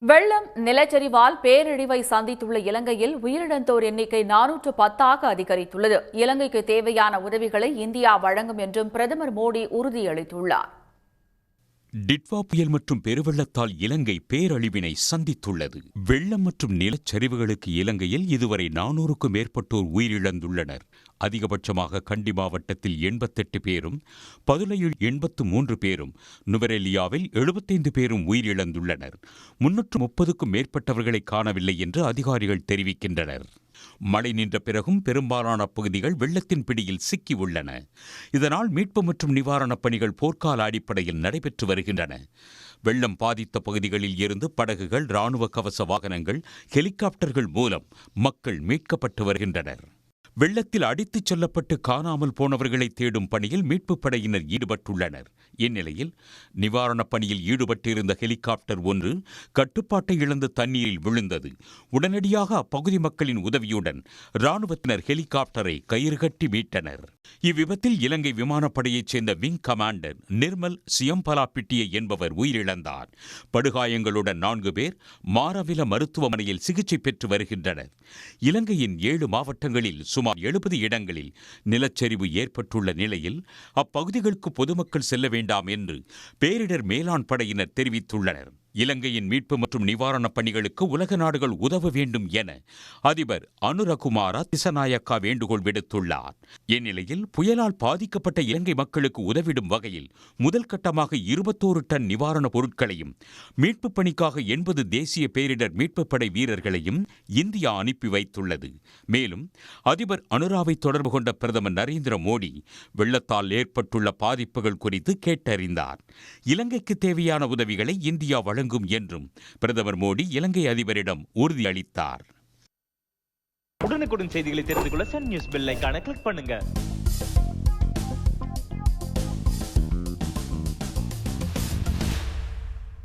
வெள்ளம், நிலச்சரிவால் பேரழிவை சந்தித்துள்ள இலங்கையில் உயிரிழந்தோர் எண்ணிக்கை 410 அதிகரித்துள்ளது. இலங்கைக்கு தேவையான உதவிகளை இந்தியா வழங்கும் என்றும் பிரதமர் மோடி உறுதியளித்துள்ளார். டிட்வா புயல் மற்றும் பெருவெள்ளத்தால் இலங்கை பேரழிவினை சந்தித்துள்ளது. வெள்ளம் மற்றும் நிலச்சரிவுகளுக்கு இலங்கையில் இதுவரை 400க்கும் மேற்பட்டோர் உயிரிழந்துள்ளனர். அதிகபட்சமாக கண்டி மாவட்டத்தில் 88 பேரும், பதுளையில் 83 பேரும், நுவரெலியாவில் 75 பேரும் உயிரிழந்துள்ளனர். 330க்கும் மேற்பட்டவர்களை காணவில்லை என்று அதிகாரிகள் தெரிவிக்கின்றனர். மழை நின்ற பிறகும் பெரும்பாலான பகுதிகள் வெள்ளத்தின் பிடியில் சிக்கி உள்ளன. இதனால் மீட்பு மற்றும் நிவாரணப் பணிகள் போர்க்கால அடிப்படையில் நடைபெற்று வருகின்றன. வெள்ளம் பாதித்த பகுதிகளில் இருந்து படகுகள், இராணுவ கவச வாகனங்கள், ஹெலிகாப்டர்கள் மூலம் மக்கள் மீட்கப்பட்டு வருகின்றனர். வெள்ளத்தில் அடித்துச் செல்லப்பட்டு காணாமல் போனவர்களை தேடும் பணியில் மீட்புப் படையினர் ஈடுபட்டுள்ளனர். இந்நிலையில் நிவாரணப் பணியில் ஈடுபட்டிருந்த ஹெலிகாப்டர் ஒன்று கட்டுப்பாட்டை இழந்து தண்ணீரில் விழுந்தது. உடனடியாக அப்பகுதி மக்களின் உதவியுடன் இராணுவத்தினர் ஹெலிகாப்டரை கயிறு கட்டி மீட்டனர். இவ்விபத்தில் இலங்கை விமானப்படையைச் சேர்ந்த விங் கமாண்டர் நிர்மல் சியம்பலாப்பிட்டிய என்பவர் உயிரிழந்தார். படுகாயங்களுடன் 4 பேர் மாரவில மருத்துவமனையில் சிகிச்சை பெற்று வருகின்றனர். இலங்கையின் 7 மாவட்டங்களில் சுமார் 70 இடங்களில் நிலச்சரிவு ஏற்பட்டுள்ள நிலையில் அப்பகுதிகளுக்கு பொதுமக்கள் செல்ல வேண்டாம் என்று பேரிடர் மேலாண் படையினர் தெரிவித்துள்ளனர். இலங்கையின் மீட்பு மற்றும் நிவாரணப் பணிகளுக்கு உலக நாடுகள் உதவ வேண்டும் என அதிபர் அனுரகுமார திசநாயக்கா வேண்டுகோள் விடுத்துள்ளார். இந்நிலையில் புயலால் பாதிக்கப்பட்ட இலங்கை மக்களுக்கு உதவிடும் வகையில் முதல் கட்டமாக 21 டன் நிவாரணப் பொருட்களையும், மீட்புப் பணிக்காக 80 தேசிய பேரிடர் மீட்புப் படை வீரர்களையும் இந்தியா அனுப்பி வைத்துள்ளது. மேலும் அதிபர் அனுராவை தொடர்பு கொண்ட பிரதமர் நரேந்திர மோடி வெள்ளத்தால் ஏற்பட்டுள்ள பாதிப்புகள் குறித்து கேட்டறிந்தார். இலங்கைக்கு தேவையான உதவிகளை இந்தியா வழங்கும் என்றும் பிரதமர் மோடி இலங்கை அதிபரிடம் உறுதியளித்தார். உடனுக்குடன் செய்திகளை தெரிந்து கொள்ள சன் நியூஸ் பெல் ஐகானை கிளிக் பண்ணுங்க.